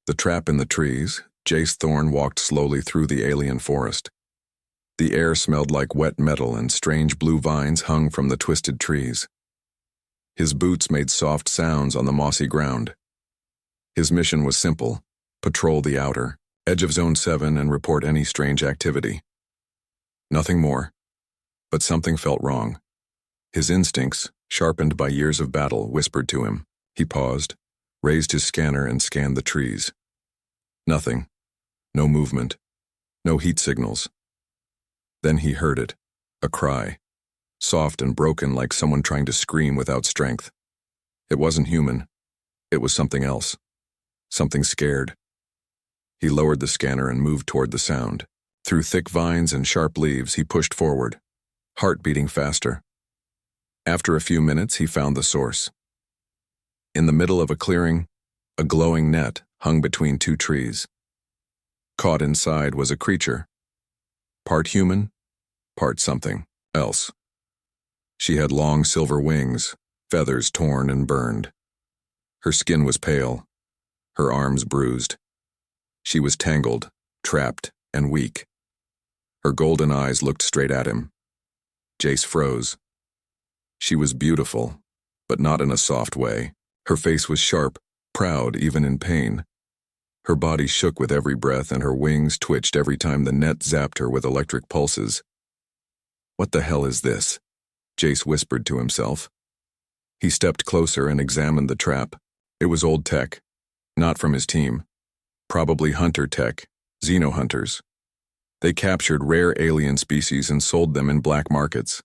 The trap in the trees, Jace Thorne walked slowly through the alien forest. The air smelled like wet metal and strange blue vines hung from the twisted trees. His boots made soft sounds on the mossy ground. His mission was simple: patrol the outer edge of Zone 7 and report any strange activity. Nothing more. But something felt wrong. His instincts, sharpened by years of battle, whispered to him. He paused, raised his scanner and scanned the trees. Nothing. No movement. No heat signals. Then he heard it. A cry. Soft and broken, like someone trying to scream without strength. It wasn't human. It was something else. Something scared. He lowered the scanner and moved toward the sound. Through thick vines and sharp leaves, he pushed forward, heart beating faster. After a few minutes, he found the source. In the middle of a clearing, a glowing net hung between two trees. Caught inside was a creature. Part human, part something else. She had long silver wings, feathers torn and burned. Her skin was pale, her arms bruised. She was tangled, trapped, and weak. Her golden eyes looked straight at him. Jace froze. She was beautiful, but not in a soft way. Her face was sharp, proud even in pain. Her body shook with every breath and her wings twitched every time the net zapped her with electric pulses. "What the hell is this?" Jace whispered to himself. He stepped closer and examined the trap. It was old tech, not from his team. Probably hunter tech, xenohunters. They captured rare alien species and sold them in black markets.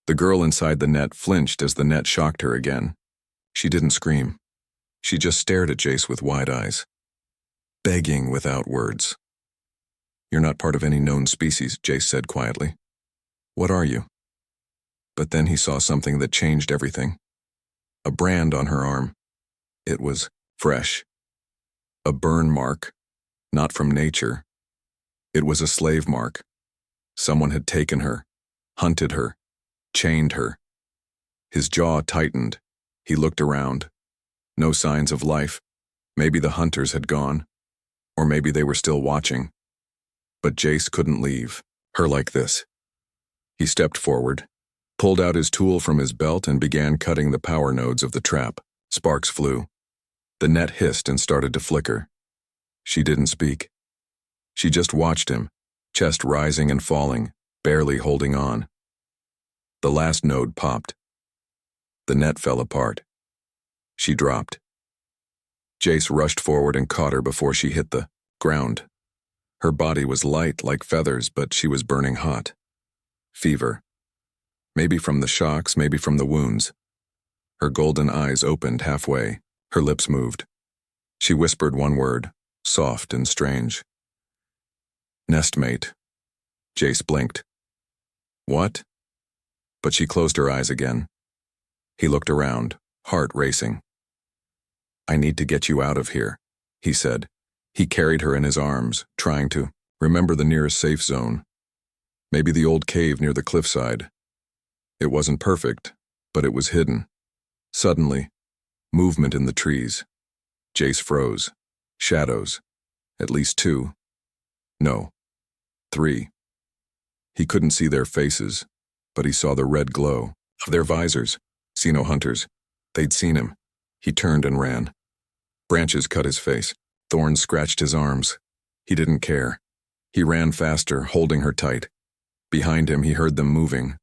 The girl inside the net flinched as the net shocked her again. She didn't scream. She just stared at Jace with wide eyes, begging without words. "You're not part of any known species," Jace said quietly. "What are you?" But then he saw something that changed everything. A brand on her arm. It was fresh. A burn mark, not from nature. It was a slave mark. Someone had taken her, hunted her, chained her. His jaw tightened. He looked around. No signs of life. Maybe the hunters had gone. Or maybe they were still watching. But Jace couldn't leave her like this. He stepped forward, pulled out his tool from his belt and began cutting the power nodes of the trap. Sparks flew. The net hissed and started to flicker. She didn't speak. She just watched him, chest rising and falling, barely holding on. The last node popped. The net fell apart. She dropped. Jace rushed forward and caught her before she hit the ground. Her body was light like feathers, but she was burning hot. Fever. Maybe from the shocks, maybe from the wounds. Her golden eyes opened halfway. Her lips moved. She whispered one word, soft and strange. "Nestmate." Jace blinked. "What?" But she closed her eyes again. He looked around, heart racing. "I need to get you out of here," he said. He carried her in his arms, trying to remember the nearest safe zone. Maybe the old cave near the cliffside. It wasn't perfect, but it was hidden. Suddenly, movement in the trees. Jace froze. Shadows. At least two. No. 3. He couldn't see their faces, but he saw the red glow of their visors. Xenohunters. They'd seen him. He turned and ran. Branches cut his face. Thorns scratched his arms. He didn't care. He ran faster, holding her tight. Behind him, he heard them moving.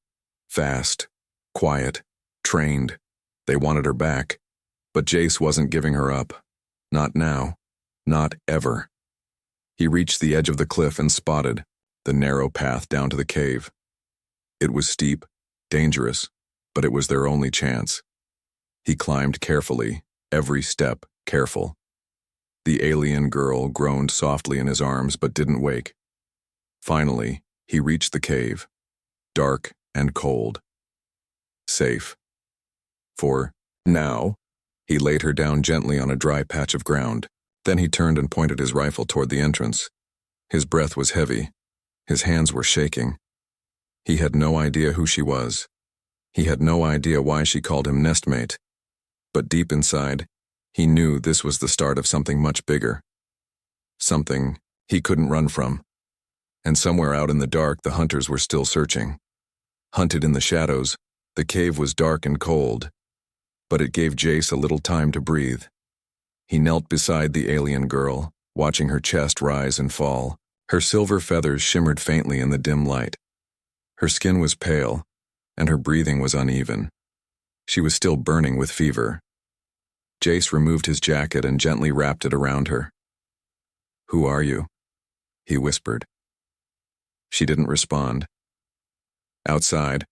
Fast. Quiet. Trained. They wanted her back. But Jace wasn't giving her up. Not now. Not ever. He reached the edge of the cliff and spotted the narrow path down to the cave. It was steep, dangerous, but it was their only chance. He climbed carefully, every step careful. The alien girl groaned softly in his arms but didn't wake. Finally, he reached the cave, dark and cold. Safe. For now, he laid her down gently on a dry patch of ground. Then he turned and pointed his rifle toward the entrance. His breath was heavy. His hands were shaking. He had no idea who she was. He had no idea why she called him nestmate. But deep inside, he knew this was the start of something much bigger. something he couldn't run from. And somewhere out in the dark, the hunters were still searching. Hunted in the shadows, the cave was dark and cold, but it gave Jace a little time to breathe. He knelt beside the alien girl, watching her chest rise and fall. Her silver feathers shimmered faintly in the dim light. Her skin was pale, and her breathing was uneven. She was still burning with fever. Jace removed his jacket and gently wrapped it around her. "Who are you?" he whispered. She didn't respond. Outside,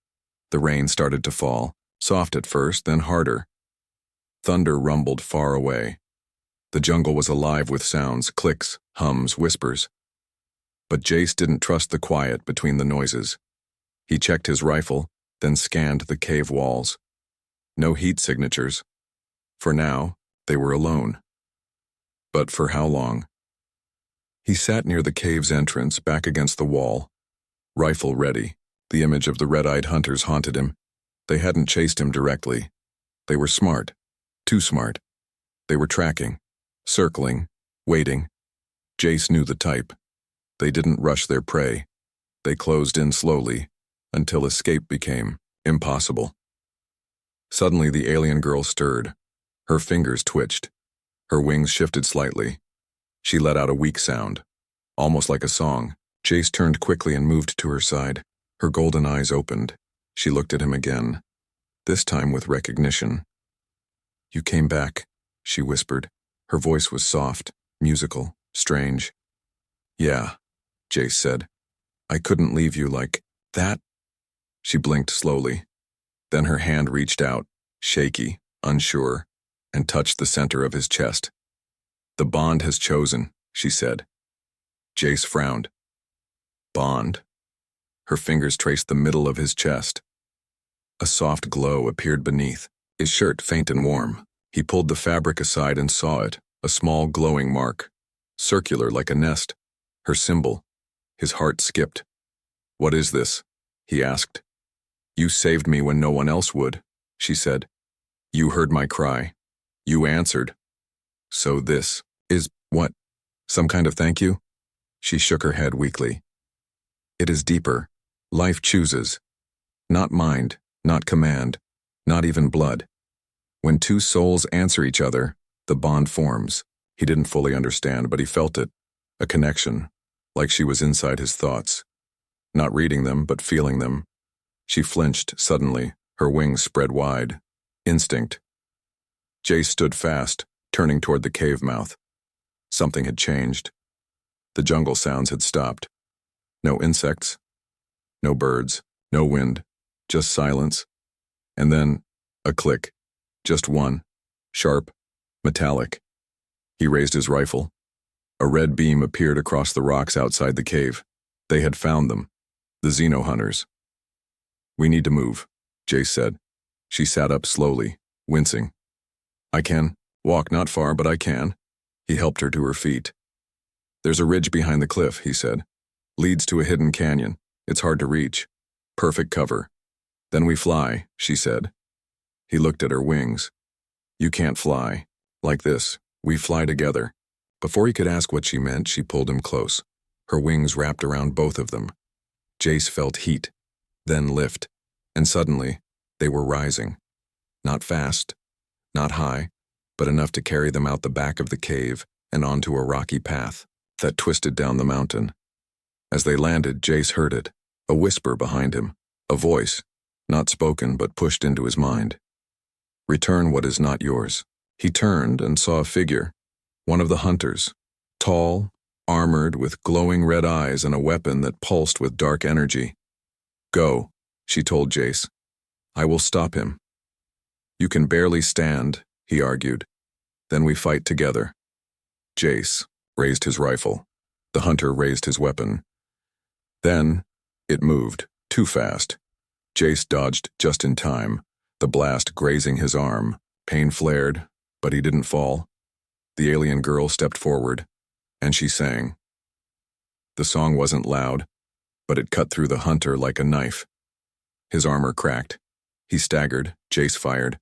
the rain started to fall, soft at first, then harder. Thunder rumbled far away. The jungle was alive with sounds, clicks, hums, whispers. But Jace didn't trust the quiet between the noises. He checked his rifle, then scanned the cave walls. No heat signatures. For now, they were alone. But for how long? He sat near the cave's entrance, back against the wall, rifle ready. The image of the red-eyed hunters haunted him. They hadn't chased him directly. They were smart. Too smart. They were tracking, circling, waiting. Jace knew the type. They didn't rush their prey. They closed in slowly, until escape became impossible. Suddenly the alien girl stirred. Her fingers twitched. Her wings shifted slightly. She let out a weak sound, almost like a song. Jace turned quickly and moved to her side. Her golden eyes opened. She looked at him again, this time with recognition. "You came back," she whispered. Her voice was soft, musical, strange. "Yeah," Jace said. "I couldn't leave you like that." She blinked slowly. Then her hand reached out, shaky, unsure, and touched the center of his chest. "The bond has chosen," she said. Jace frowned. "Bond?" Her fingers traced the middle of his chest. A soft glow appeared beneath, his shirt faint and warm. He pulled the fabric aside and saw it, a small glowing mark, circular like a nest. Her symbol. His heart skipped. "What is this?" he asked. "You saved me when no one else would," she said. "You heard my cry. You answered. So this is what? Some kind of thank you?" She shook her head weakly. "It is deeper. Life chooses. Not mind, not command, not even blood. When two souls answer each other, the bond forms." He didn't fully understand, but he felt it. A connection, like she was inside his thoughts. Not reading them, but feeling them. She flinched suddenly, her wings spread wide. Instinct. Jace stood fast, turning toward the cave mouth. Something had changed. The jungle sounds had stopped. No insects, no birds, no wind, just silence. And then, a click. Just one. Sharp, metallic. He raised his rifle. A red beam appeared across the rocks outside the cave. They had found them. The Xeno hunters. "We need to move," Jace said. She sat up slowly, wincing. "I can walk not far, but I can." He helped her to her feet. "There's a ridge behind the cliff," he said. "Leads to a hidden canyon. It's hard to reach. Perfect cover. Then we fly," she said. He looked at her wings. "You can't fly. Like this. We fly together." Before he could ask what she meant, she pulled him close. Her wings wrapped around both of them. Jace felt heat, then lift, and suddenly, they were rising. Not fast, not high, but enough to carry them out the back of the cave and onto a rocky path that twisted down the mountain. As they landed, Jace heard it, a whisper behind him, a voice, not spoken but pushed into his mind. "Return what is not yours." He turned and saw a figure, one of the hunters, tall, armored with glowing red eyes and a weapon that pulsed with dark energy. "Go," she told Jace. "I will stop him." "You can barely stand," he argued. "Then we fight together." Jace raised his rifle. The hunter raised his weapon. Then, it moved, too fast. Jace dodged just in time, the blast grazing his arm. Pain flared, but he didn't fall. The alien girl stepped forward, and she sang. The song wasn't loud, but it cut through the hunter like a knife. His armor cracked. He staggered. Jace fired.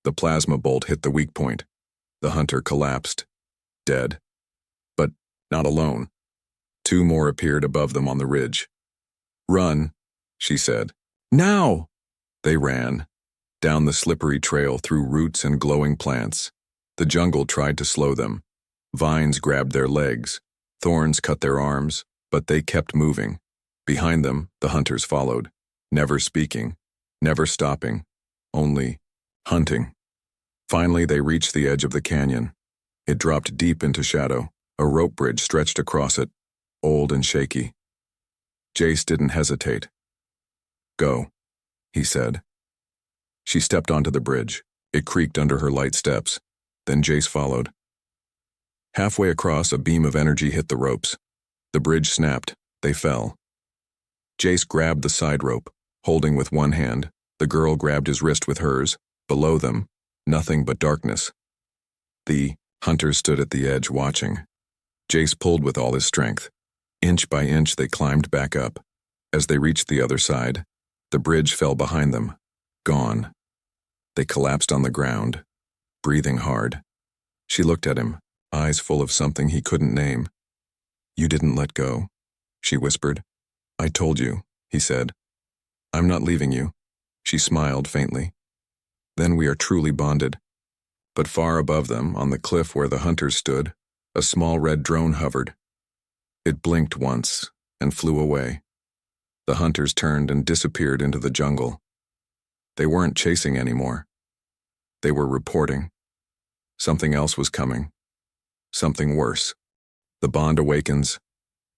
The plasma bolt hit the weak point. The hunter collapsed, dead. But not alone. Two more appeared above them on the ridge. "Run," she said. "Now!" They ran, down the slippery trail through roots and glowing plants. The jungle tried to slow them. Vines grabbed their legs, thorns cut their arms, but they kept moving. Behind them, the hunters followed, never speaking, never stopping, only hunting. Finally, they reached the edge of the canyon. It dropped deep into shadow. A rope bridge stretched across it, old and shaky. Jace didn't hesitate. "Go," he said. She stepped onto the bridge. It creaked under her light steps. Then Jace followed. Halfway across, a beam of energy hit the ropes. The bridge snapped. They fell. Jace grabbed the side rope, holding with one hand. The girl grabbed his wrist with hers. Below them, nothing but darkness. The hunters stood at the edge watching. Jace pulled with all his strength. Inch by inch, they climbed back up. As they reached the other side, the bridge fell behind them. Gone. They collapsed on the ground, breathing hard. She looked at him, eyes full of something he couldn't name. "You didn't let go," she whispered. "I told you," he said. "I'm not leaving you." She smiled faintly. "Then we are truly bonded." But far above them, on the cliff where the hunters stood, a small red drone hovered. It blinked once and flew away. The hunters turned and disappeared into the jungle. They weren't chasing anymore. They were reporting. Something else was coming. Something worse. The bond awakens.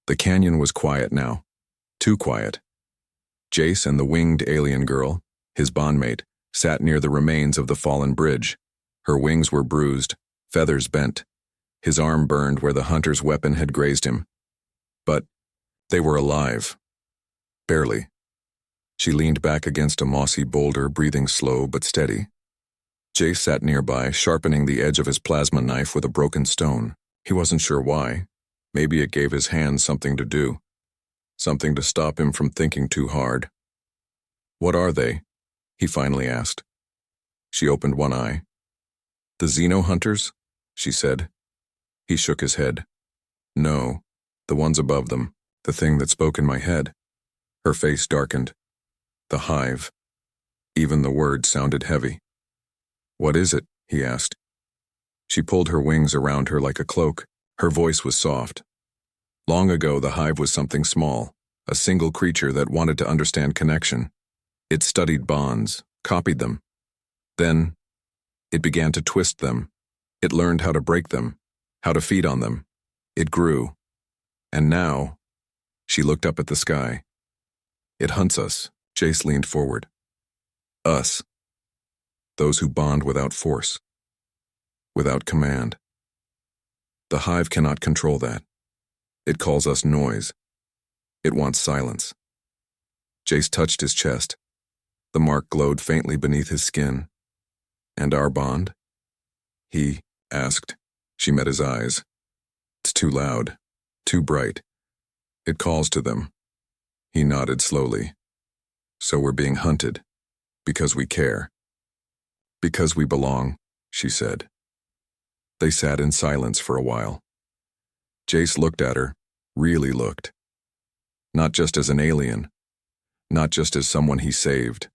The canyon was quiet now. Too quiet. Jace and the winged alien girl, his bondmate, sat near the remains of the fallen bridge. Her wings were bruised, feathers bent. His arm burned where the hunter's weapon had grazed him. But they were alive. Barely. She leaned back against a mossy boulder, breathing slow but steady. Jace sat nearby, sharpening the edge of his plasma knife with a broken stone. He wasn't sure why. Maybe it gave his hands something to do. Something to stop him from thinking too hard. "What are they?" he finally asked. She opened one eye. "The Xeno hunters?" she said. He shook his head. "No, the ones above them, the thing that spoke in my head." Her face darkened. "The hive." Even the word sounded heavy. "What is it?" he asked. She pulled her wings around her like a cloak. Her voice was soft. Long ago, the hive was something small, a single creature that wanted to understand connection. It studied bonds, copied them. Then, it began to twist them. It learned how to break them, how to feed on them. It grew. And now, she looked up at the sky. "It hunts us." Jace leaned forward. "Us. Those who bond without force. Without command. The hive cannot control that. It calls us noise. It wants silence." Jace touched his chest. The mark glowed faintly beneath his skin. "And our bond?" he asked. She met his eyes. "It's too loud, too bright. It calls to them." He nodded slowly. "So we're being hunted. Because we care. Because we belong," she said. They sat in silence for a while. Jace looked at her, really looked. Not just as an alien, not just as someone he saved,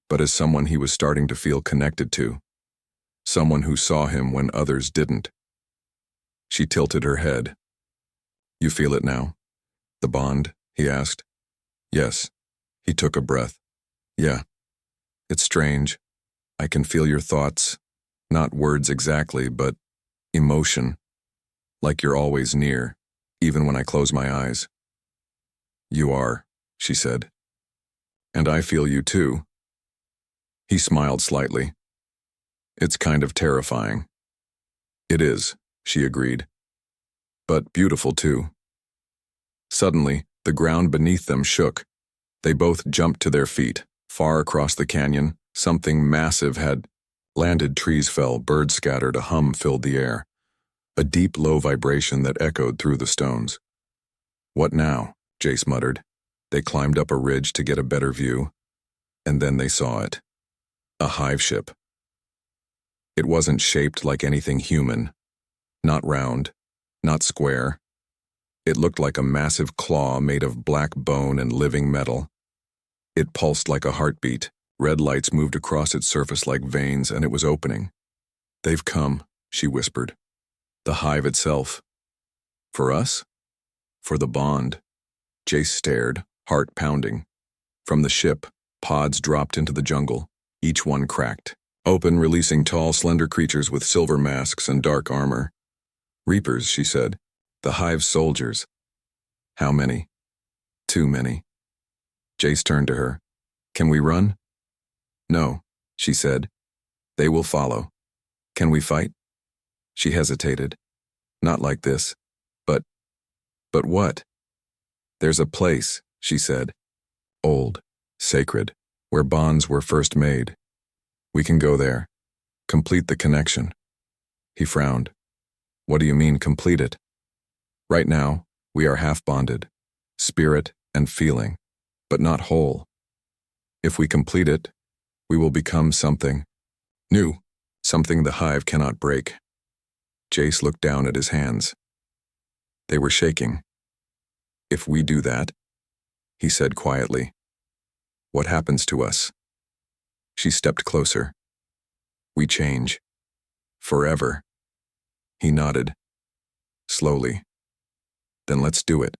but as someone he was starting to feel connected to. Someone who saw him when others didn't. She tilted her head. "You feel it now? The bond?" he asked. "Yes." He took a breath. "Yeah. It's strange. I can feel your thoughts. Not words exactly, but emotion. Like you're always near, even when I close my eyes." "You are," she said. "And I feel you too." He smiled slightly. "It's kind of terrifying." "It is," she agreed. "But beautiful too." Suddenly, the ground beneath them shook. They both jumped to their feet. Far across the canyon, something massive had landed. Trees fell, birds scattered, a hum filled the air. A deep, low vibration that echoed through the stones. "What now?" Jace muttered. They climbed up a ridge to get a better view, and then they saw it. A hive ship. It wasn't shaped like anything human. Not round, not square. It looked like a massive claw made of black bone and living metal. It pulsed like a heartbeat. Red lights moved across its surface like veins, and it was opening. "They've come," she whispered. "The hive itself." "For us?" "For the bond." Jace stared, heart pounding. From the ship, pods dropped into the jungle, each one cracked, open, releasing tall, slender creatures with silver masks and dark armor. "Reapers," she said. "The hive's soldiers." "How many?" "Too many." Jace turned to her. "Can we run?" "No," she said. "They will follow." "Can we fight?" She hesitated. "Not like this." But what?" "There's a place," she said. "Old, sacred, where bonds were first made. We can go there. Complete the connection." He frowned. "What do you mean, complete it?" "Right now, we are half bonded, spirit and feeling, but not whole. If we complete it, we will become something new, something the hive cannot break." Jace looked down at his hands. They were shaking. "If we do that," he said quietly, "what happens to us?" She stepped closer. "We change. Forever." He nodded. Slowly. "Then let's do it."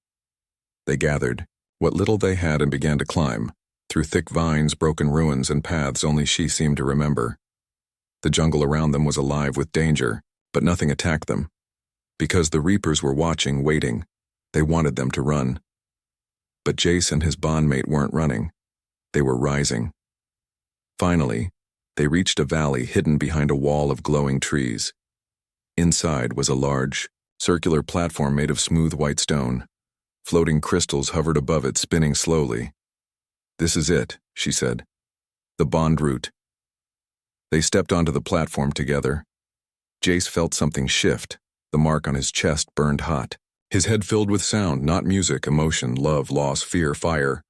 They gathered what little they had and began to climb, through thick vines, broken ruins, and paths only she seemed to remember. The jungle around them was alive with danger, but nothing attacked them. Because the Reapers were watching, waiting. They wanted them to run. But Jace and his bondmate weren't running. They were rising. Finally, they reached a valley hidden behind a wall of glowing trees. Inside was a large, circular platform made of smooth white stone. Floating crystals hovered above it, spinning slowly. "This is it," she said. "The bond route." They stepped onto the platform together. Jace felt something shift. The mark on his chest burned hot. His head filled with sound, not music, emotion, love, loss, fear, fire.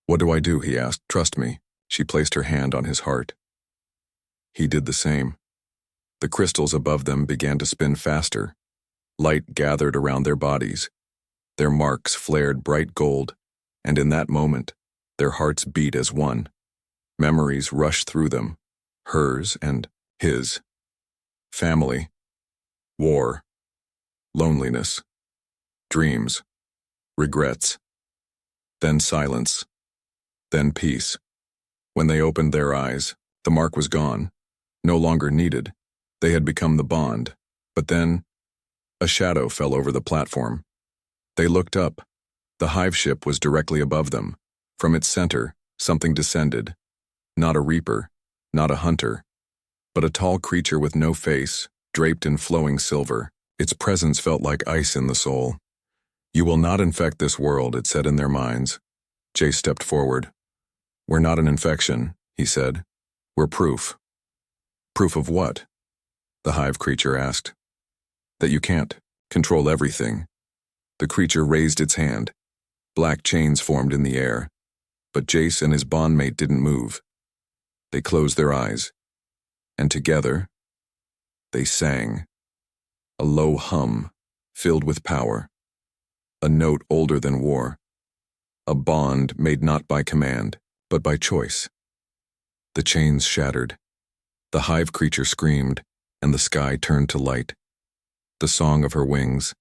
"What do I do?" he asked. "Trust me." She placed her hand on his heart. He did the same. The crystals above them began to spin faster. Light gathered around their bodies. Their marks flared bright gold, and in that moment, their hearts beat as one. Memories rushed through them, hers and his. Family, war, loneliness, dreams, regrets. Then silence, then peace. When they opened their eyes, the mark was gone, no longer needed. They had become the bond. But then, a shadow fell over the platform. They looked up. The hive ship was directly above them. From its center, something descended. Not a reaper, not a hunter, but a tall creature with no face, draped in flowing silver. Its presence felt like ice in the soul. "You will not infect this world," it said in their minds. Jay stepped forward. "We're not an infection," he said. "We're proof." "Proof of what?" the hive creature asked. "That you can't control everything." The creature raised its hand. Black chains formed in the air. But Jace and his bondmate didn't move. They closed their eyes. And together, they sang. A low hum, filled with power. A note older than war. A bond made not by command, but by choice. The chains shattered. The hive creature screamed, and the sky turned to light. The song of her wings.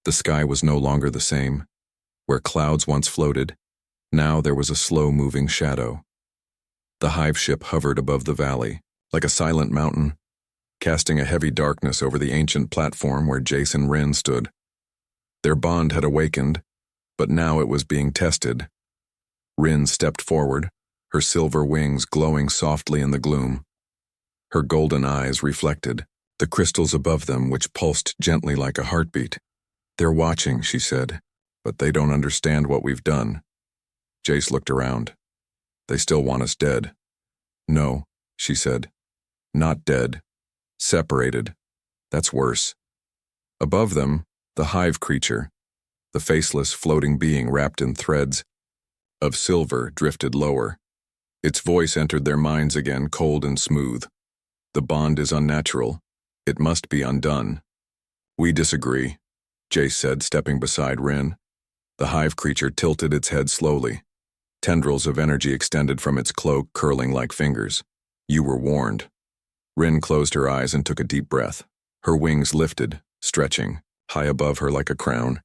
The sky was no longer the same. Where clouds once floated, now there was a slow-moving shadow. The hive ship hovered above the valley, like a silent mountain, casting a heavy darkness over the ancient platform where Jace and Rin stood. Their bond had awakened, but now it was being tested. Rin stepped forward, her silver wings glowing softly in the gloom. Her golden eyes reflected the crystals above them, which pulsed gently like a heartbeat. "They're watching," she said, "but they don't understand what we've done." Jace looked around. "They still want us dead." "No," she said. "Not dead. Separated. That's worse." Above them, the hive creature, the faceless floating being wrapped in threads of silver, drifted lower. Its voice entered their minds again, cold and smooth. "The bond is unnatural. It must be undone." "We disagree." Jace said, stepping beside Rin. The hive creature tilted its head slowly. Tendrils of energy extended from its cloak, curling like fingers. You were warned. Rin closed her eyes and took a deep breath. Her wings lifted, stretching, high above her like a crown.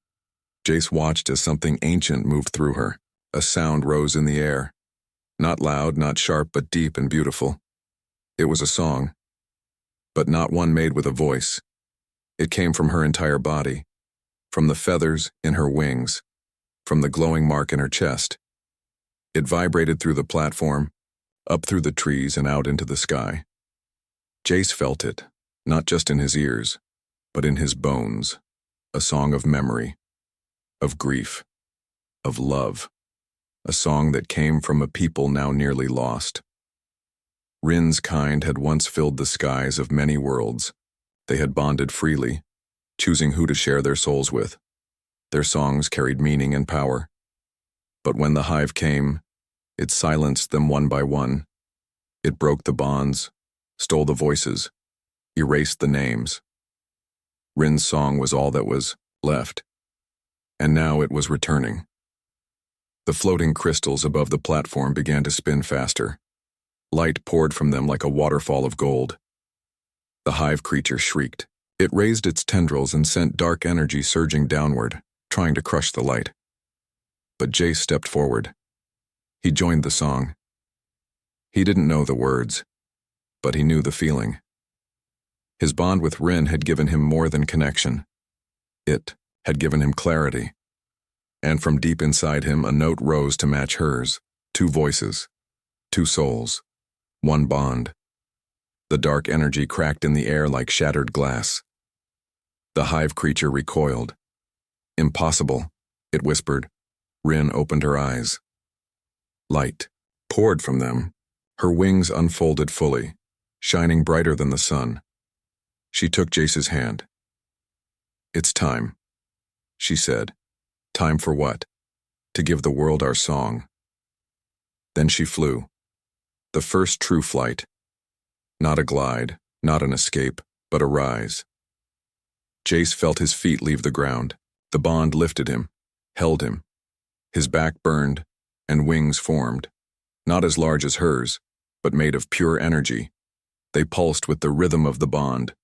Jace watched as something ancient moved through her. A sound rose in the air. Not loud, not sharp, but deep and beautiful. It was a song, but not one made with a voice. It came from her entire body, from the feathers in her wings, from the glowing mark in her chest. It vibrated through the platform, up through the trees and out into the sky. Jace felt it, not just in his ears, but in his bones. A song of memory, of grief, of love. A song that came from a people now nearly lost. Rin's kind had once filled the skies of many worlds. They had bonded freely, choosing who to share their souls with. Their songs carried meaning and power. But when the hive came, it silenced them one by one. It broke the bonds, stole the voices, erased the names. Rin's song was all that was left, and now it was returning. The floating crystals above the platform began to spin faster. Light poured from them like a waterfall of gold. The hive creature shrieked. It raised its tendrils and sent dark energy surging downward, trying to crush the light. But Jace stepped forward. He joined the song. He didn't know the words, but he knew the feeling. His bond with Rin had given him more than connection. It had given him clarity. And from deep inside him, a note rose to match hers. Two voices, two souls, one bond. The dark energy cracked in the air like shattered glass. The hive creature recoiled. Impossible, it whispered. Rin opened her eyes. Light poured from them. Her wings unfolded fully, shining brighter than the sun. She took Jace's hand. It's time, she said. Time for what? To give the world our song. Then she flew. The first true flight. Not a glide, not an escape, but a rise. Jace felt his feet leave the ground. The bond lifted him, held him. His back burned, and wings formed. Not as large as hers, but made of pure energy. They pulsed with the rhythm of the bond.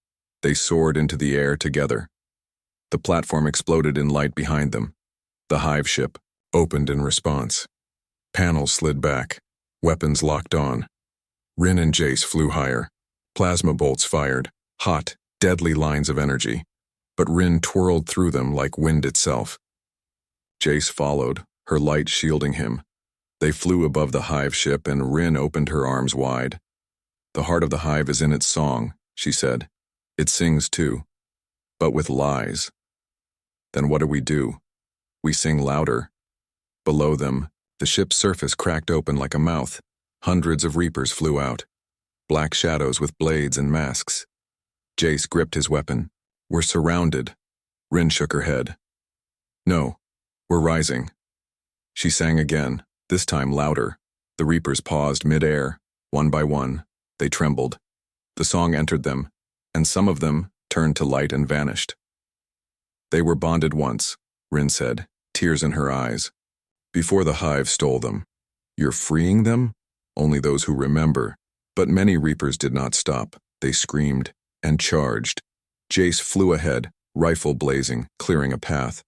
They soared into the air together. The platform exploded in light behind them. The hive ship opened in response. Panels slid back, weapons locked on. Rin and Jace flew higher. Plasma bolts fired, hot, deadly lines of energy. But Rin twirled through them like wind itself. Jace followed, her light shielding him. They flew above the hive ship and Rin opened her arms wide. The heart of the hive is in its song, she said. It sings too, but with lies. Then what do? We sing louder. Below them, the ship's surface cracked open like a mouth. Hundreds of reapers flew out. Black shadows with blades and masks. Jace gripped his weapon. We're surrounded. Rin shook her head. No, we're rising. She sang again, this time louder. The reapers paused mid-air. One by one, they trembled. The song entered them, and some of them turned to light and vanished. They were bonded once, Rin said, tears in her eyes. Before the hive stole them. You're freeing them? Only those who remember. But many reapers did not stop. They screamed and charged. Jace flew ahead, rifle blazing, clearing a path.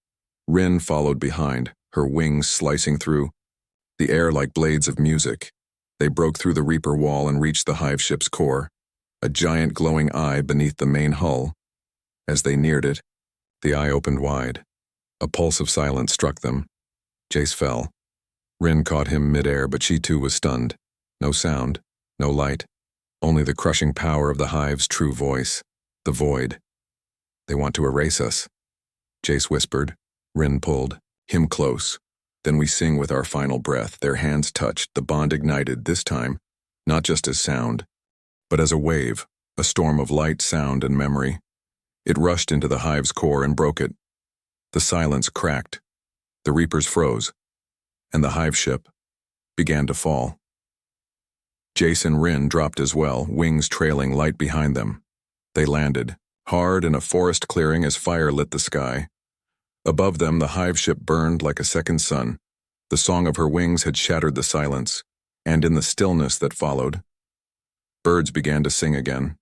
Rin followed behind, her wings slicing through the air like blades of music. They broke through the reaper wall and reached the hive ship's core, a giant glowing eye beneath the main hull. As they neared it, the eye opened wide. A pulse of silence struck them. Jace fell. Rin caught him mid-air, but she too was stunned. No sound, no light, only the crushing power of the hive's true voice, the void. They want to erase us, Jace whispered. Rin pulled him close. Then we sing with our final breath. Their hands touched, the bond ignited, this time, not just as sound, but as a wave, a storm of light, sound, and memory. It rushed into the hive's core and broke it. The silence cracked. The reapers froze, and the hive ship began to fall. Jace and Rin dropped as well, wings trailing light behind them. They landed, hard in a forest clearing as fire lit the sky. Above them, the hive ship burned like a second sun. The song of her wings had shattered the silence, and in the stillness that followed, birds began to sing again.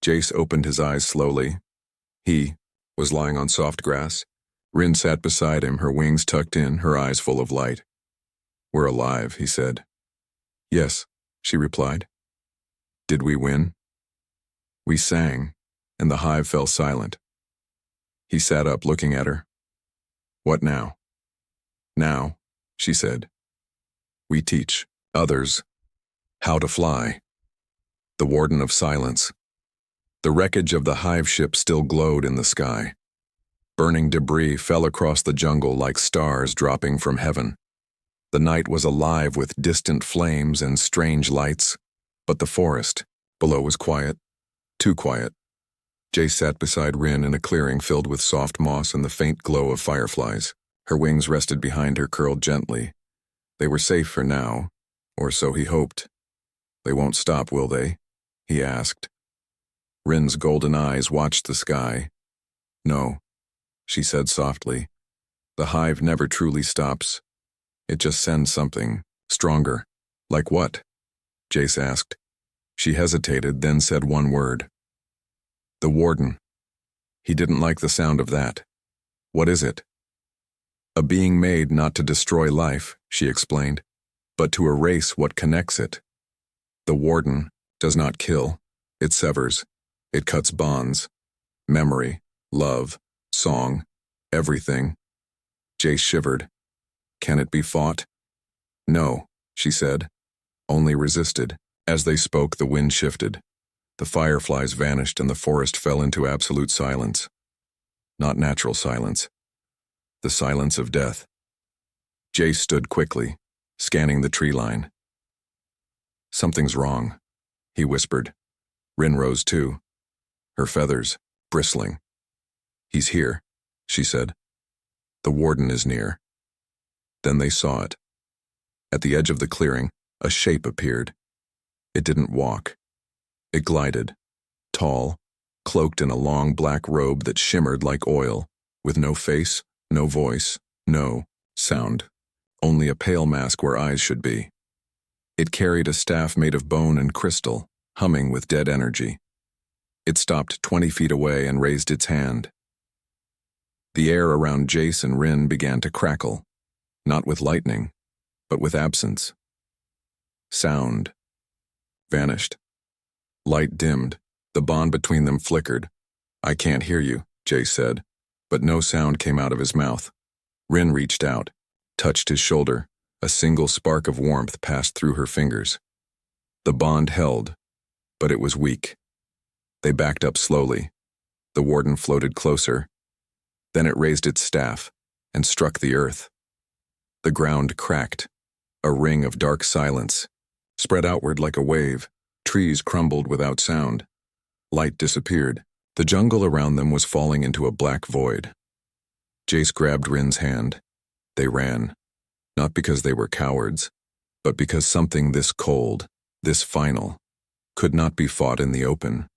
Jace opened his eyes slowly. He was lying on soft grass. Rin sat beside him, her wings tucked in, her eyes full of light. "We're alive," he said. "Yes," she replied. "Did we win?" "We sang," and the hive fell silent. He sat up, looking at her. "What now?" "Now," she said, "we teach others how to fly." The Warden of Silence. The wreckage of the hive ship still glowed in the sky. Burning debris fell across the jungle like stars dropping from heaven. The night was alive with distant flames and strange lights, but the forest below was quiet, too quiet. Jace sat beside Rin in a clearing filled with soft moss and the faint glow of fireflies. Her wings rested behind her, curled gently. They were safe for now, or so he hoped. "They won't stop, will they?" he asked. Rin's golden eyes watched the sky. "No," she said softly. "The hive never truly stops. It just sends something stronger." "Like what?" Jace asked. She hesitated, then said one word. "The Warden." He didn't like the sound of that. "What is it?" "A being made not to destroy life," she explained, "but to erase what connects it. The Warden does not kill. It severs. It cuts bonds. Memory, love, song, everything." Jace shivered. "Can it be fought?" "No," she said, "only resisted." As they spoke, the wind shifted. The fireflies vanished and the forest fell into absolute silence. Not natural silence. The silence of death. Jace stood quickly, scanning the tree line. "Something's wrong," he whispered. Rin rose too, her feathers bristling. "He's here," she said. "The Warden is near." Then they saw it. At the edge of the clearing, a shape appeared. It didn't walk. It glided, tall, cloaked in a long black robe that shimmered like oil, with no face, no voice, no sound, only a pale mask where eyes should be. It carried a staff made of bone and crystal, humming with dead energy. It stopped 20 feet away and raised its hand. The air around Jace and Rin began to crackle, not with lightning, but with absence. Sound vanished. Light dimmed. The bond between them flickered. "I can't hear you," Jace said, but no sound came out of his mouth. Rin reached out, touched his shoulder. A single spark of warmth passed through her fingers. The bond held, but it was weak. They backed up slowly. The Warden floated closer. Then it raised its staff and struck the earth. The ground cracked. A ring of dark silence spread outward like a wave. Trees crumbled without sound. Light disappeared. The jungle around them was falling into a black void. Jace grabbed Rin's hand. They ran, not because they were cowards, but because something this cold, this final, could not be fought in the open.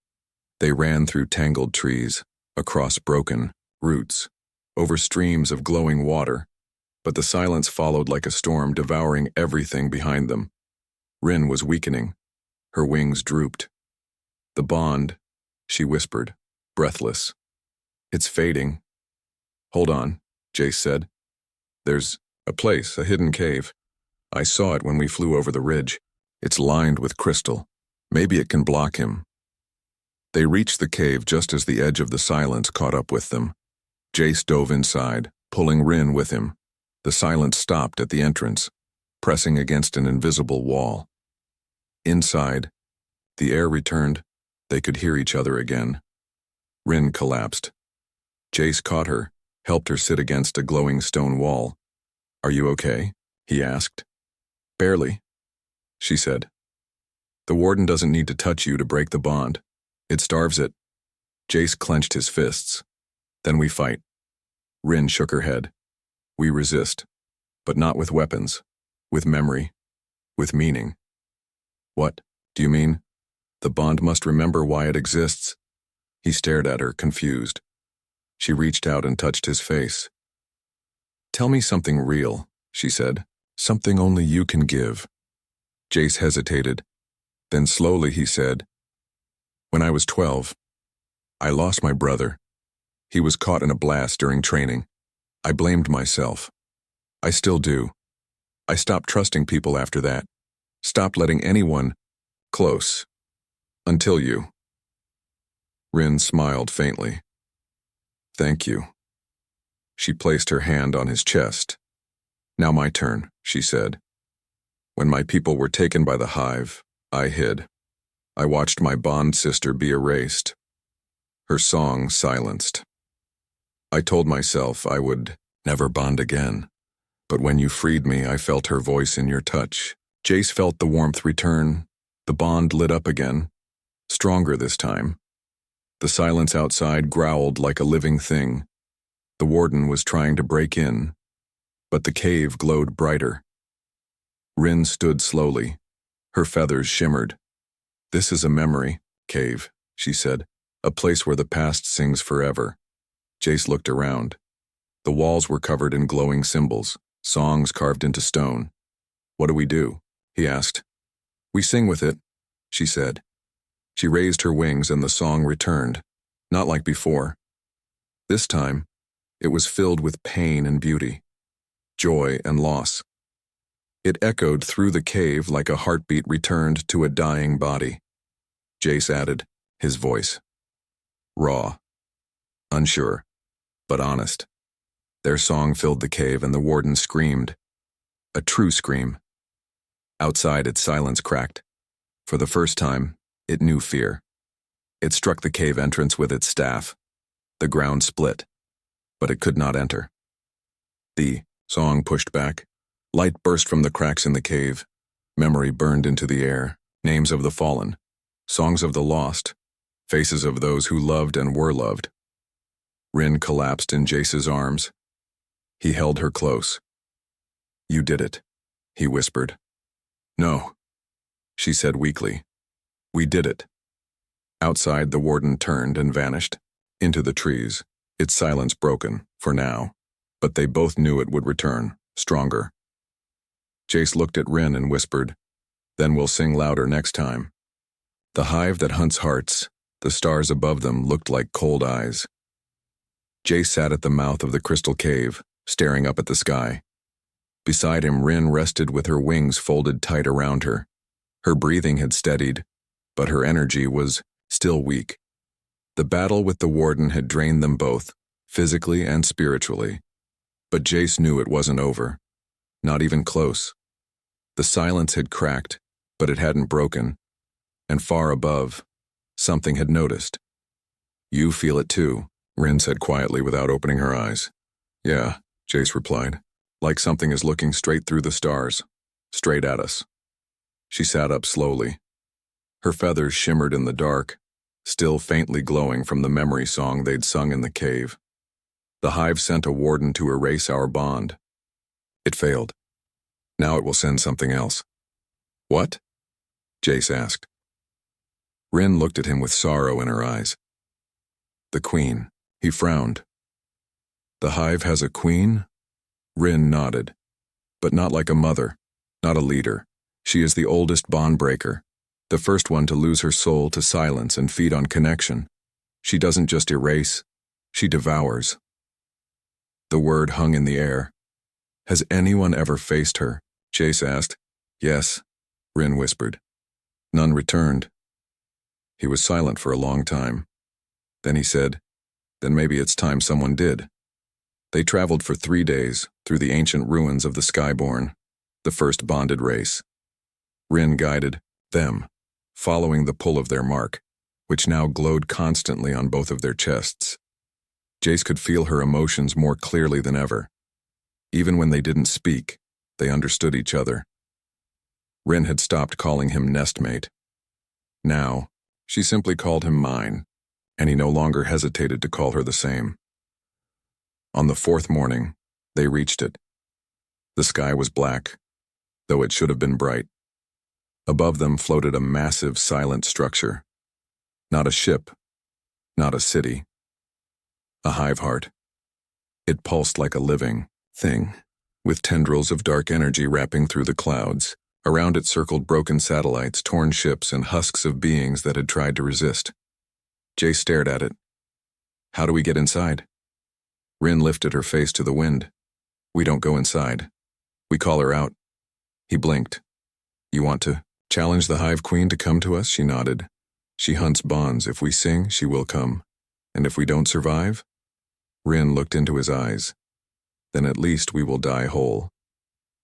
They ran through tangled trees, across broken roots, over streams of glowing water, but the silence followed like a storm, devouring everything behind them. Rin was weakening. Her wings drooped. "The bond," she whispered, breathless. "It's fading." "Hold on," Jace said. "There's a place, a hidden cave. I saw it when we flew over the ridge. It's lined with crystal. Maybe it can block him." They reached the cave just as the edge of the silence caught up with them. Jace dove inside, pulling Rin with him. The silence stopped at the entrance, pressing against an invisible wall. Inside, the air returned. They could hear each other again. Rin collapsed. Jace caught her, helped her sit against a glowing stone wall. "Are you okay?" he asked. "Barely," she said. "The Warden doesn't need to touch you to break the bond. It starves it." Jace clenched his fists. "Then we fight." Rin shook her head. "We resist, but not with weapons, with memory, with meaning." "What do you mean?" "The bond must remember why it exists." He stared at her, confused. She reached out and touched his face. "Tell me something real," she said. "Something only you can give." Jace hesitated. Then slowly he said, "When I was 12, I lost my brother. He was caught in a blast during training. I blamed myself. I still do. I stopped trusting people after that. Stopped letting anyone close. Until you." Rin smiled faintly. "Thank you." She placed her hand on his chest. "Now my turn," she said. "When my people were taken by the hive, I hid. I watched my bond sister be erased. Her song silenced. I told myself I would never bond again. But when you freed me, I felt her voice in your touch." Jace felt the warmth return. The bond lit up again, stronger this time. The silence outside growled like a living thing. The warden was trying to break in, but the cave glowed brighter. Rin stood slowly. Her feathers shimmered. "This is a memory cave," she said, "a place where the past sings forever." Jace looked around. The walls were covered in glowing symbols, songs carved into stone. "What do we do?" he asked. "We sing with it," she said. She raised her wings and the song returned, not like before. This time, it was filled with pain and beauty, joy and loss. It echoed through the cave like a heartbeat returned to a dying body. Jace added, his voice raw, unsure, but honest. Their song filled the cave and the warden screamed. A true scream. Outside, its silence cracked. For the first time, it knew fear. It struck the cave entrance with its staff. The ground split, but it could not enter. The song pushed back. Light burst from the cracks in the cave. Memory burned into the air. Names of the fallen, songs of the lost, faces of those who loved and were loved. Rin collapsed in Jace's arms. He held her close. "You did it," he whispered. "No," she said weakly. "We did it." Outside, the warden turned and vanished, into the trees, its silence broken, for now, but they both knew it would return, stronger. Jace looked at Rin and whispered, "Then we'll sing louder next time." The hive that hunts hearts, the stars above them looked like cold eyes. Jace sat at the mouth of the crystal cave, staring up at the sky. Beside him, Rin rested with her wings folded tight around her. Her breathing had steadied, but her energy was still weak. The battle with the warden had drained them both, physically and spiritually. But Jace knew it wasn't over. Not even close. The silence had cracked, but it hadn't broken. And far above, something had noticed. "You feel it too," Rin said quietly without opening her eyes. "Yeah," Jace replied. "Like something is looking straight through the stars, straight at us." She sat up slowly. Her feathers shimmered in the dark, still faintly glowing from the memory song they'd sung in the cave. The hive sent a warden to erase our bond. It failed. Now it will send something else. "What?" Jace asked. Rin looked at him with sorrow in her eyes. "The queen." He frowned. "The hive has a queen?" Rin nodded. "But not like a mother, not a leader. She is the oldest bond breaker, the first one to lose her soul to silence and feed on connection. She doesn't just erase, she devours." The word hung in the air. "Has anyone ever faced her?" Jace asked. "Yes," Rin whispered. None returned. He was silent for a long time. Then he said, "Then maybe it's time someone did." They traveled for 3 days through the ancient ruins of the Skyborn, the first bonded race. Rin guided them, following the pull of their mark, which now glowed constantly on both of their chests. Jace could feel her emotions more clearly than ever. Even when they didn't speak, they understood each other. Rin had stopped calling him nestmate. Now, she simply called him mine, and he no longer hesitated to call her the same. On the 4th morning, they reached it. The sky was black, though it should have been bright. Above them floated a massive, silent structure. Not a ship, not a city. a hive heart. It pulsed like a living thing, with tendrils of dark energy wrapping through the clouds. Around it circled broken satellites, torn ships, and husks of beings that had tried to resist. Jay stared at it. How do we get inside? Rin lifted her face to the wind. We don't go inside. We call her out. He blinked. You want to challenge the Hive Queen to come to us? She nodded. She hunts bonds. If we sing, she will come. And if we don't survive? Rin looked into his eyes. Then at least we will die whole.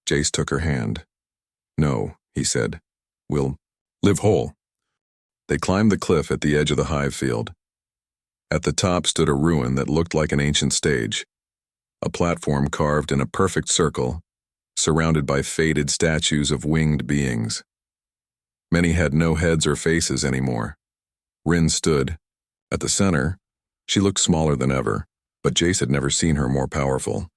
Jace took her hand. No, he said. We'll live whole. They climbed the cliff at the edge of the hive field. At the top stood a ruin that looked like an ancient stage, a platform carved in a perfect circle, surrounded by faded statues of winged beings. Many had no heads or faces anymore. Rin stood. At the center, she looked smaller than ever, but Jace had never seen her more powerful.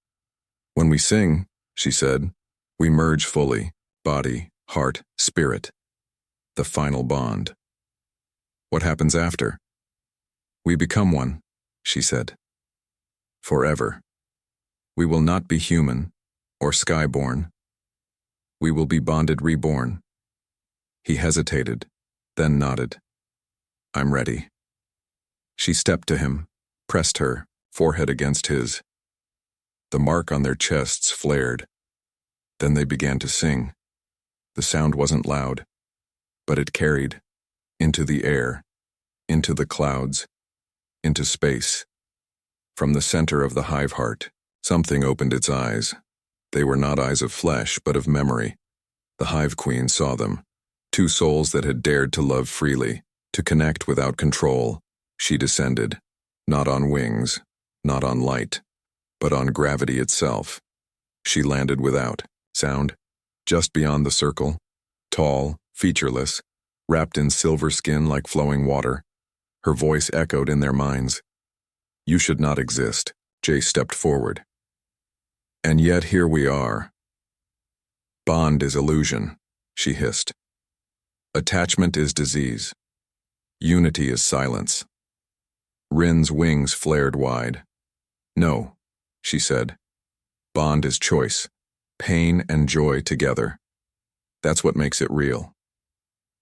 When we sing, she said, we merge fully, body, heart, spirit. The final bond. What happens after? We become one, she said. Forever. We will not be human or skyborn. We will be bonded reborn. He hesitated, then nodded. I'm ready. She stepped to him, pressed her, forehead against his. The mark on their chests flared. Then they began to sing. The sound wasn't loud, but it carried into the air, into the clouds, into space. From the center of the hive heart, something opened its eyes. They were not eyes of flesh, but of memory. The Hive Queen saw them, two souls that had dared to love freely, to connect without control. She descended, not on wings, not on light, but on gravity itself. She landed without sound, just beyond the circle, tall, featureless, wrapped in silver skin like flowing water. Her voice echoed in their minds. You should not exist. Jay stepped forward. And yet here we are. Bond is illusion, she hissed. Attachment is disease. Unity is silence. Rin's wings flared wide. No, she said. Bond is choice, pain and joy together. That's what makes it real.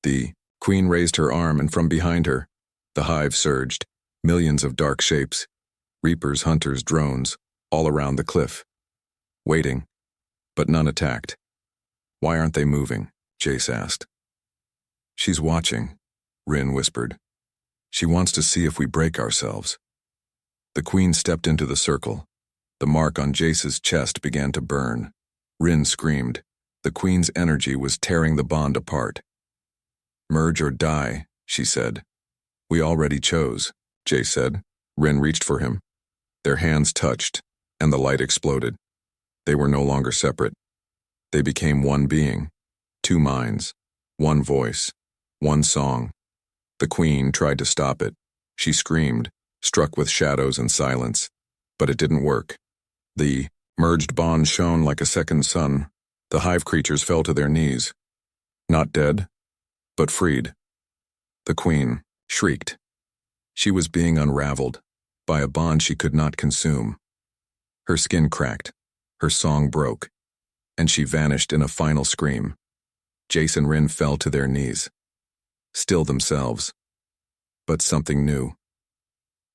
The queen raised her arm, and from behind her, the hive surged, millions of dark shapes, reapers, hunters, drones, all around the cliff. Waiting, but none attacked. Why aren't they moving? Jace asked. She's watching, Rin whispered. She wants to see if we break ourselves. The queen stepped into the circle. The mark on Jace's chest began to burn. Rin screamed. The queen's energy was tearing the bond apart. Merge or die, she said. We already chose, Jace said. Rin reached for him. Their hands touched, and the light exploded. They were no longer separate. They became one being, two minds, one voice, one song. The queen tried to stop it. She screamed, struck with shadows and silence. But it didn't work. The merged bond shone like a second sun. The hive creatures fell to their knees. Not dead, but freed. The queen shrieked. She was being unraveled by a bond she could not consume. Her skin cracked, her song broke, and she vanished in a final scream. Jace and Rin fell to their knees, still themselves, but something new.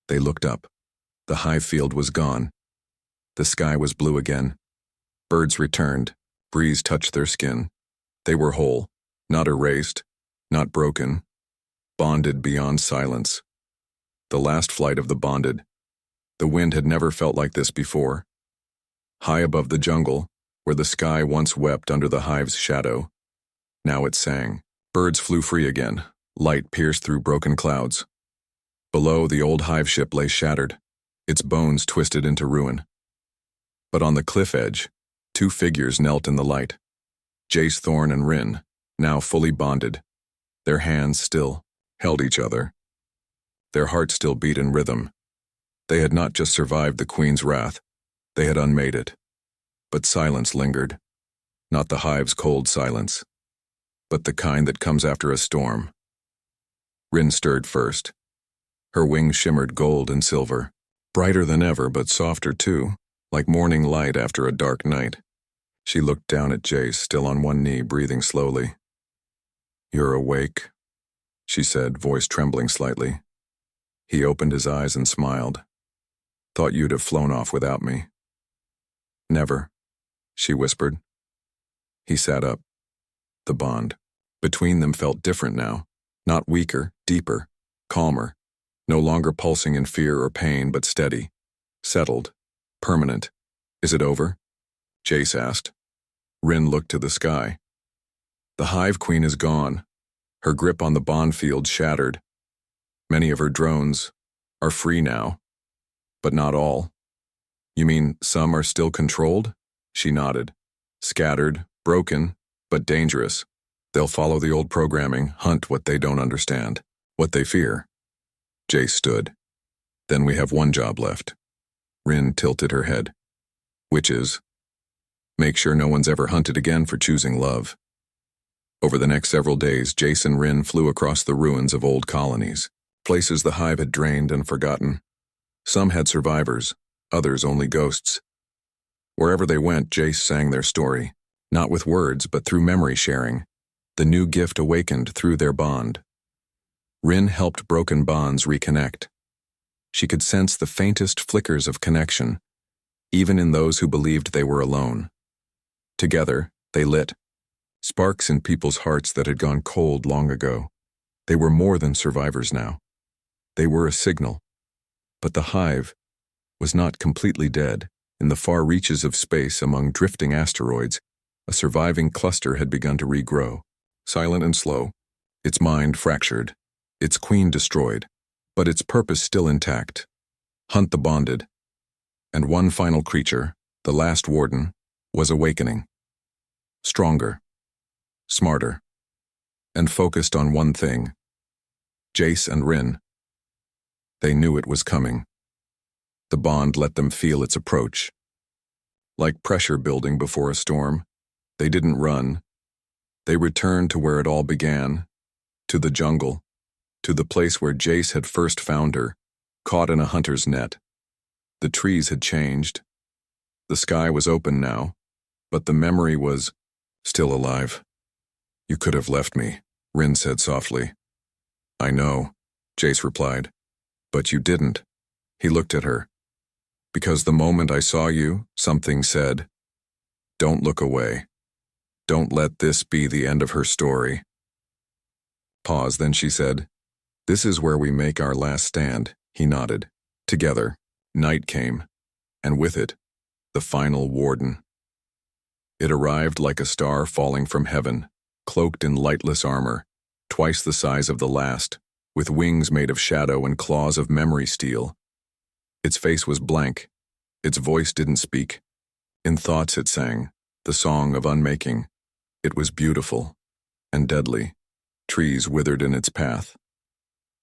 They looked up. The hive field was gone. The sky was blue again. Birds returned. Breeze touched their skin. They were whole, not erased, not broken, bonded beyond silence. The last flight of the bonded. The wind had never felt like this before. High above the jungle, where the sky once wept under the hive's shadow, now it sang. Birds flew free again. Light pierced through broken clouds. Below, the old hive ship lay shattered, its bones twisted into ruin. But on the cliff edge, two figures knelt in the light. Jace Thorn and Rin, now fully bonded. Their hands still held each other. Their hearts still beat in rhythm. They had not just survived the queen's wrath, they had unmade it. But silence lingered. Not the hive's cold silence, but the kind that comes after a storm. Rin stirred first. Her wings shimmered gold and silver. Brighter than ever, but softer too, like morning light after a dark night. She looked down at Jace, still on one knee, breathing slowly. "You're awake," she said, voice trembling slightly. He opened his eyes and smiled. "Thought you'd have flown off without me." "Never," she whispered. He sat up. The bond between them felt different now, not weaker, deeper, calmer, no longer pulsing in fear or pain, but steady, settled, permanent. "Is it over?" Jace asked. Rin looked to the sky. "The Hive Queen is gone. Her grip on the bond field shattered. Many of her drones are free now, but not all." "You mean some are still controlled?" She nodded. "Scattered, broken, but dangerous. They'll follow the old programming, hunt what they don't understand, what they fear." Jace stood. "Then we have one job left." Rin tilted her head. "Which is?" "Make sure no one's ever hunted again for choosing love." Over the next several days, Jace and Rin flew across the ruins of old colonies, places the Hive had drained and forgotten. Some had survivors, others only ghosts. Wherever they went, Jace sang their story, not with words but through memory sharing, the new gift awakened through their bond. Rin helped broken bonds reconnect. She could sense the faintest flickers of connection, even in those who believed they were alone. Together, they lit sparks in people's hearts that had gone cold long ago. They were more than survivors now. They were a signal. But the Hive was not completely dead. In the far reaches of space among drifting asteroids, a surviving cluster had begun to regrow, silent and slow, its mind fractured, its queen destroyed, but its purpose still intact. Hunt the bonded. And one final creature, the last warden, was awakening. Stronger, smarter, and focused on one thing. Jace and Rin. They knew it was coming. The bond let them feel its approach. Like pressure building before a storm, they didn't run. They returned to where it all began, to the jungle, to the place where Jace had first found her, caught in a hunter's net. The trees had changed. The sky was open now, but the memory was still alive. "You could have left me," Rin said softly. "I know," Jace replied. "But you didn't." He looked at her. "Because the moment I saw you, something said, 'Don't look away. Don't let this be the end of her story.'" Pause, then she said, "This is where we make our last stand." He nodded. Together, night came, and with it, the final warden. It arrived like a star falling from heaven, cloaked in lightless armor, twice the size of the last, with wings made of shadow and claws of memory steel. Its face was blank. Its voice didn't speak. In thoughts it sang, the song of unmaking. It was beautiful and deadly. Trees withered in its path.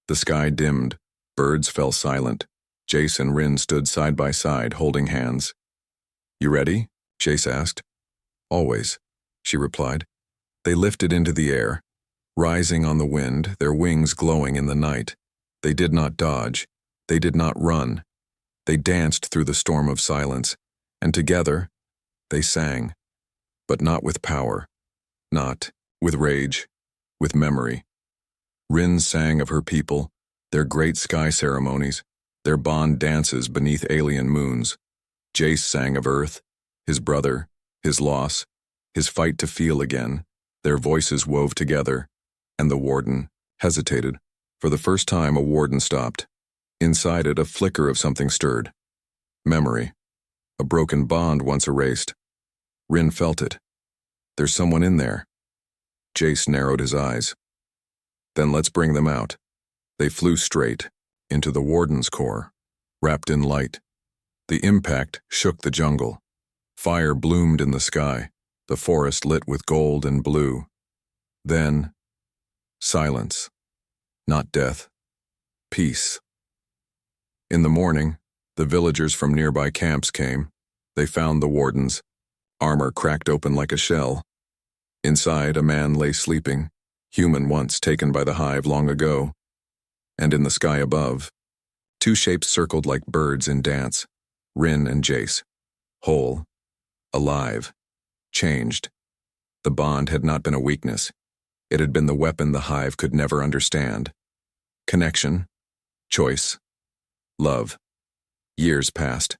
The sky dimmed. Birds fell silent. Jace and Rin stood side by side, holding hands. "You ready?" Jace asked. "Always," she replied. They lifted into the air, rising on the wind, their wings glowing in the night. They did not dodge. They did not run. They danced through the storm of silence, and together, they sang. But not with power. Not with rage. With memory. Rin sang of her people, their great sky ceremonies, their bond dances beneath alien moons. Jace sang of Earth, his brother, his loss, his fight to feel again. Their voices wove together, and the warden hesitated. For the first time, a warden stopped. Inside it, a flicker of something stirred. Memory. A broken bond once erased. Rin felt it. "There's someone in there." Jace narrowed his eyes. "Then let's bring them out." They flew straight into the warden's core, wrapped in light. The impact shook the jungle. Fire bloomed in the sky, the forest lit with gold and blue. Then, silence. Not death. Peace. In the morning, the villagers from nearby camps came. They found the wardens, armor cracked open like a shell. Inside, a man lay sleeping, human once taken by the Hive long ago. And in the sky above, Two shapes circled like birds in dance, Rin and Jace. Whole, alive, changed. The bond had not been a weakness. It had been the weapon the hive could never understand. Connection, choice, love. Years passed.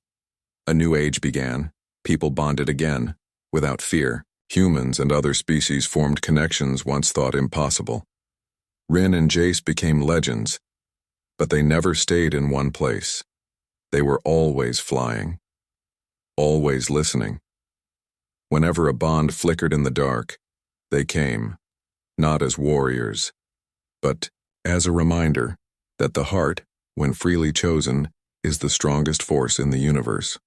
A new age began. People bonded again, without fear. Humans and other species formed connections once thought impossible. Rin and Jace became legends, but they never stayed in one place. They were always flying, always listening. Whenever a bond flickered in the dark, they came, not as warriors, but as a reminder that the heart, when freely chosen, is the strongest force in the universe.